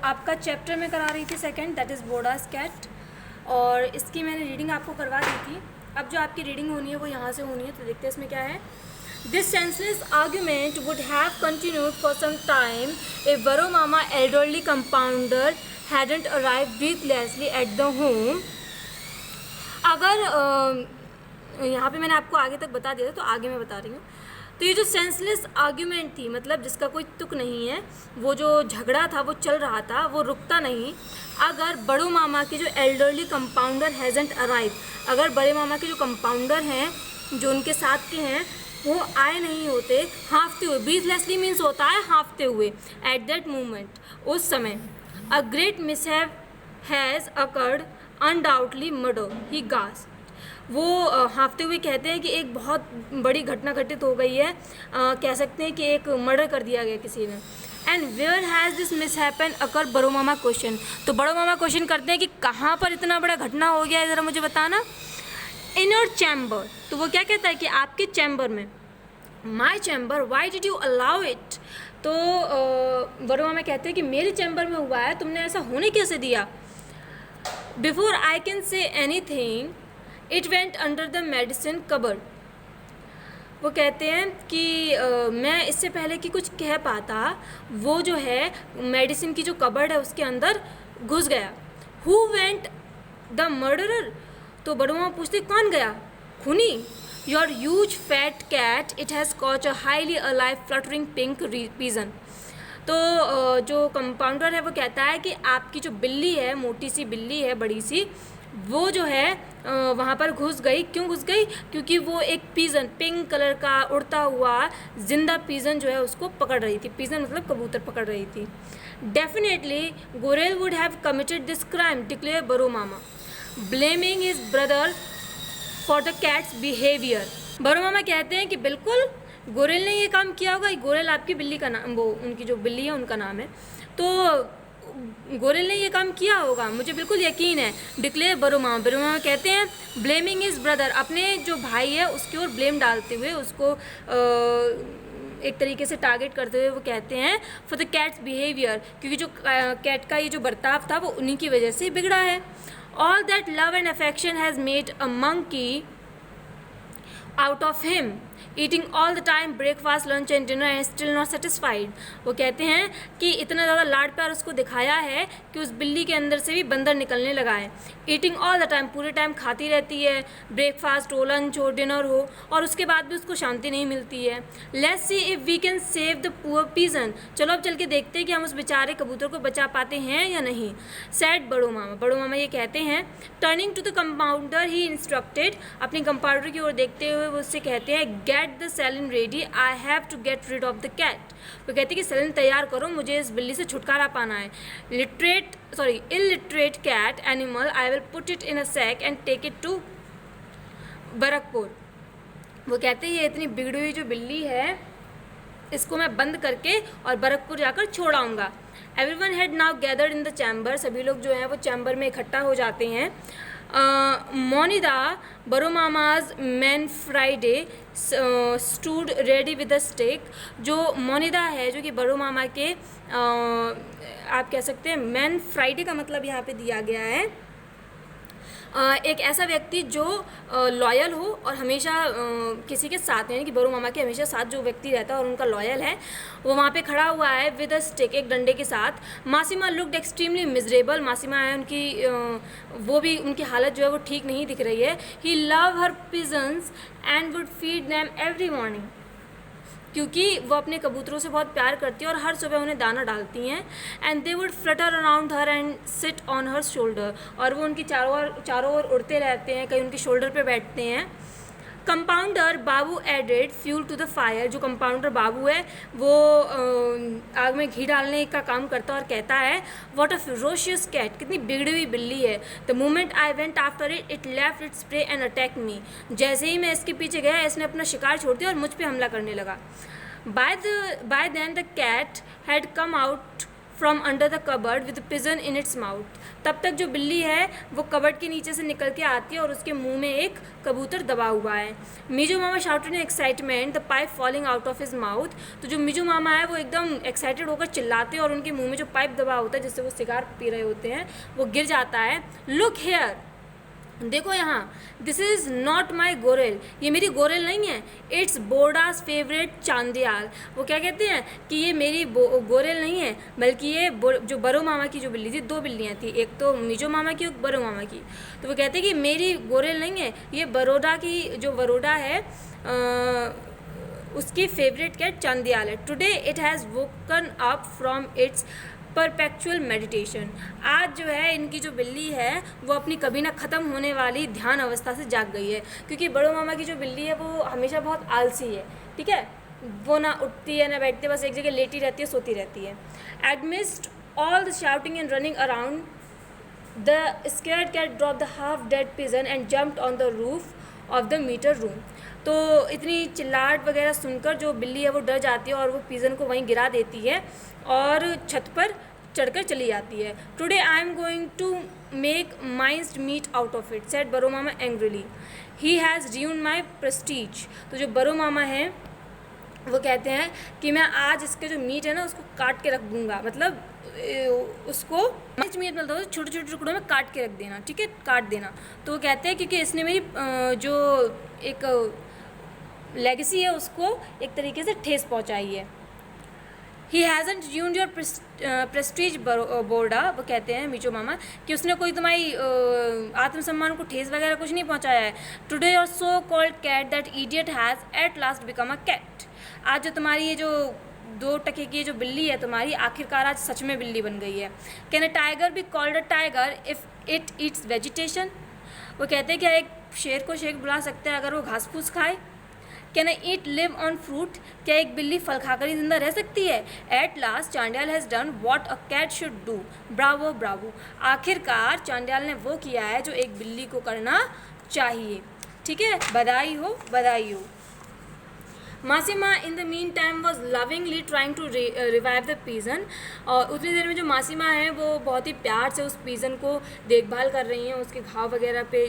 आपका चैप्टर में करा रही थी सेकंड, दैट इज़ बोडास कैट, और इसकी मैंने रीडिंग आपको करवा दी थी। अब जो आपकी रीडिंग होनी है वो यहाँ से होनी है, तो देखते हैं इसमें क्या है। This senseless argument would have continued for some time if Boro Mama elderly compounder hadn't arrive breathlessly at the home. अगर यहाँ पे मैंने आपको आगे तक बता दिया था, तो आगे मैं बता रही हूँ। तो ये जो सेंसलेस आर्ग्यूमेंट थी, मतलब जिसका कोई तुक नहीं है, वो जो झगड़ा था वो चल रहा था, वो रुकता नहीं। अगर बड़ो मामा के जो एल्डरली कंपाउंडर हैज़ंट अराइव, अगर बड़े मामा के जो कंपाउंडर हैं, जो उनके साथ के हैं, वो आए नहीं होते हाँफते हुए, ब्रीथलेसली मीन्स होता है हाँफते हुए, एट दैट मोमेंट, उस समय, a great mishap has occurred undoubtedly murder he gasped. वो हाँफते हुए कहते हैं कि एक बहुत बड़ी घटना घटित हो गई है, कह सकते हैं कि एक मर्डर कर दिया गया किसी ने। एंड वेयर हैज़ दिस मिसहैपन अकर, बड़ो मामा क्वेश्चन, तो बड़ो मामा क्वेश्चन करते हैं कि कहाँ पर इतना बड़ा घटना हो गया है, ज़रा मुझे बताना। इन योर चैम्बर, तो वो क्या कहता है कि आपके चैम्बर में। My chamber, why did you allow it, तो बड़ो मामा कहते हैं कि मेरे चैम्बर में हुआ है, तुमने ऐसा होने कैसे दिया। Before I can say any thing it went under the medicine cupboard, वो कहते हैं कि मैं इससे पहले कि कुछ कह पाता, वो जो है मेडिसिन की जो कबर्ड है उसके अंदर घुस गया। हु वेंट द मर्डरर, तो बड़ो मामा पूछते कौन गया, खूनी। Your huge fat cat it has caught a highly alive fluttering pink pigeon, तो जो कंपाउंडर है वो कहता है कि आपकी जो बिल्ली है, मोटी सी बिल्ली है, बड़ी सी, वो जो है वहाँ पर घुस गई। क्यों घुस गई, क्योंकि वो एक पीजन, पिंक कलर का उड़ता हुआ जिंदा पीजन जो है उसको पकड़ रही थी। पीजन मतलब कबूतर पकड़ रही थी। Definitely Gorel would have committed this crime, declared Boro Mama, blaming his brother for the cat's behaviour. Boro Mama कहते हैं कि बिल्कुल गोरेल ने ये काम किया होगा। गोरेल आपकी बिल्ली का नाम, वो उनकी जो बिल्ली है उनका नाम है, तो गोरेल ने ये काम किया होगा, मुझे बिल्कुल यकीन है। डिक्लेयर बड़ो मामा, बड़ो मामा कहते हैं ब्लेमिंग इज ब्रदर, अपने जो भाई है उसकी ओर ब्लेम डालते हुए, उसको एक तरीके से टारगेट करते हुए वो कहते हैं फॉर द कैट्स बिहेवियर, क्योंकि जो कैट का ये जो बर्ताव था वो उन्हीं की वजह से बिगड़ा है। All that love and affection has made a monkey out of him, eating all the time breakfast lunch and dinner and still not satisfied. वो कहते हैं कि इतना ज़्यादा लाड प्यार उसको दिखाया है कि उस बिल्ली के अंदर से भी बंदर निकलने लगा है। ईटिंग ऑल द टाइम, पूरे टाइम खाती रहती है, ब्रेकफास्ट हो, लंच हो, डिनर हो, और उसके बाद भी उसको शांति नहीं मिलती है। Let's see if we can save the poor pigeon, चलो अब चल के देखते हैं कि हम उस बेचारे कबूतर को बचा पाते हैं या नहीं। सैड बड़ो मामा, बड़ो मामा ये कहते हैं। Turning to the compounder he instructed, अपने कंपाउंडर की ओर देखते हुए वो उससे कहते हैं get the saline ready, I have to get rid of the cat. वो कहते हैं कि सेलिन तैयार करो, मुझे इस बिल्ली से छुटकारा पाना है। Illiterate cat animal, I will put it in a sack and take it to Barrackpore. वो कहते हैं ये इतनी बिगड़ी हुई जो बिल्ली है, इसको मैं बंद करके और बरकपुर जाकर छोड़ आऊँगा। Everyone had now gathered in the chamber, सभी लोग जो हैं वो चैम्बर में इकट्ठा हो जाते हैं। मोनिदा, बड़ो mama's man Friday stood ready with a stick, जो मोनिदा है, जो कि बड़ो मामा के आप कह सकते हैं मैन फ्राइडे का मतलब यहाँ पे दिया गया है एक ऐसा व्यक्ति जो लॉयल हो और हमेशा किसी के साथ, यानी कि बड़ो मामा के हमेशा साथ जो व्यक्ति रहता है और उनका लॉयल है, वो वहाँ पे खड़ा हुआ है विद अ स्टिक, एक डंडे के साथ। मासीमा लुक्ड एक्सट्रीमली मिजरेबल, मासीमा है उनकी वो भी, उनकी हालत जो है वो ठीक नहीं दिख रही है। He love her pigeons and would feed them every morning, क्योंकि वो अपने कबूतरों से बहुत प्यार करती है और हर सुबह उन्हें दाना डालती हैं। And they would Flutter around her and sit on her shoulder, और वो उनकी चारों ओर उड़ते रहते हैं, कहीं उनके शोल्डर पे बैठते हैं। कंपाउंडर बाबू added fuel to the fire, जो कंपाउंडर बाबू है वो आग में घी डालने का काम करता है और कहता है व्हाट अ फेरोशियस कैट, कितनी बिगड़ी हुई बिल्ली है। The moment I went after it it left its prey and attack मी, जैसे ही मैं इसके पीछे गया इसने अपना शिकार छोड़ दिया और मुझ पर हमला करने लगा। By then the cat had come out from under the cupboard with pigeon in its mouth. तब तक जो बिल्ली है वो कबर्ड के नीचे से निकल के आती है और उसके मुंह में एक कबूतर दबा हुआ है। Meju Mama shouted in excitement the pipe falling out of his mouth. तो जो मीजू मामा है वो एकदम एक्साइटेड होकर चिल्लाते हैं और उनके मुंह में जो पाइप दबा होता है जिससे वो सिगार पी रहे होते हैं वो गिर जाता है। लुक हेयर, देखो यहाँ, दिस इज़ नॉट माई गोरेल, ये मेरी गोरेल नहीं है, इट्स बोर्डास फेवरेट चांदियाल। वो क्या कहते हैं कि ये मेरी गोरेल नहीं है बल्कि ये जो बरो मामा की जो बिल्ली थी, दो बिल्लियाँ थी, एक तो मीजो मामा की एक बरो मामा की। तो वो कहते हैं कि मेरी गोरेल नहीं है, ये बरोडा की जो बरोडा है उसकी फेवरेट कैट चांदियाल है। Today it has woken up from its perpetual meditation. आज जो है इनकी जो बिल्ली है वो अपनी कभी ना ख़त्म होने वाली ध्यान अवस्था से जाग गई है, क्योंकि बड़ो मामा की जो बिल्ली है वो हमेशा बहुत आलसी है, ठीक है, वो ना उठती है ना बैठती है, बस एक जगह लेटी रहती है, सोती रहती है। Amidst all the shouting and running around the scared cat drop the half dead pigeon and jumped on the roof of the meter room. तो इतनी चिल्लाहट वगैरह सुनकर जो बिल्ली है वो डर जाती है और वो पिजन को वहीं गिरा देती है और छत पर चढ़कर चली जाती है। Today I am going to make minced meat out of it, said Boro Mama angrily, he has ruined my prestige. तो जो बरो मामा हैं वो कहते हैं कि मैं आज इसके जो मीट है ना उसको काट के रख दूँगा, मतलब उसको मीट मतलब छोटे छोटे टुकड़ों में काट के रख देना, ठीक है, काट देना। तो वो कहते हैं क्योंकि इसने मेरी जो एक लेगेसी है उसको एक तरीके से ठेस पहुंचाई है। ही हैज़न्ट ruined योर प्रेस्टीज बोर्डा, वो कहते हैं मीजो मामा कि उसने कोई तुम्हारी आत्मसम्मान को ठेस वगैरह कुछ नहीं पहुंचाया है। Today your so called cat that idiot has at last become a cat. आज जो तुम्हारी ये जो 2 टके की जो बिल्ली है तुम्हारी, आखिरकार आज सच में बिल्ली बन गई है। Can a tiger be called a tiger if it eats vegetation. वो कहते हैं क्या एक शेर को शेर बुला सकते हैं अगर वो घास फूस खाए। Can I eat live on fruit, क्या एक बिल्ली फल खाकर ही जिंदा रह सकती है। At last Chandiyal has done what a cat should do, bravo bravo. आखिरकार चांडियाल ने वो किया है जो एक बिल्ली को करना चाहिए, ठीक है, बधाई हो बधाई हो। Mashima in the meantime was lovingly trying to revive the pigeon. और उतनी देर में जो मासीमा है वो बहुत ही प्यार से उस पिजन को देखभाल कर रही हैं, उसके घाव वगैरह पे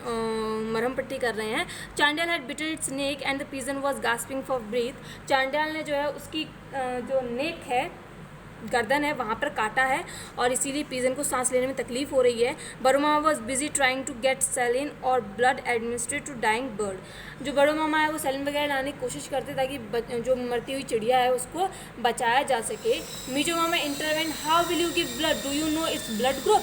मरहम पट्टी कर रहे हैं। Chandiyal had bited its neck and the pigeon was gasping for breath. Chandiyal ने जो है उसकी जो नेक है, गर्दन है, वहाँ पर काटा है और इसीलिए पिजन को सांस लेने में तकलीफ हो रही है। Boro Mama was busy trying to get saline और blood administrate to dying bird. जो बड़ो मामा है वो सेलिन वगैरह लाने की कोशिश करते ताकि जो मरती हुई चिड़िया है उसको बचाया जा सके। Mejo Mama intervened, how will you give blood, do you know its blood group.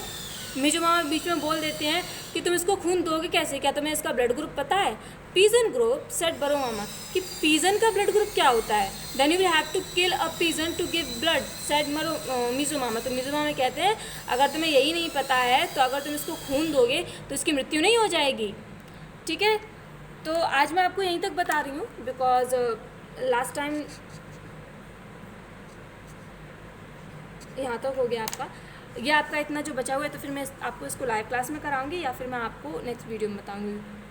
Mejo Mama बीच में बोल देते हैं कि तुम इसको खून दोगे कैसे, क्या तुम्हें इसका ब्लड ग्रुप पता है। पिजन ग्रुप, सेड बड़ो मामा, कि पिजन का ब्लड ग्रुप क्या होता है। Then you will have to kill a pigeon to give blood, said Mejo Mama. तो मीजो मामा कहते हैं अगर तुम्हें यही नहीं पता है तो अगर तुम इसको खून दोगे तो इसकी मृत्यु नहीं हो जाएगी, ठीक है। तो आज मैं आपको यहीं तक बता रही हूँ बिकॉज लास्ट टाइम यहाँ तक हो गया आपका, ये आपका इतना जो बचा हुआ है, तो फिर मैं आपको इसको लाइव क्लास में कराऊंगी या फिर मैं आपको नेक्स्ट वीडियो में बताऊंगी।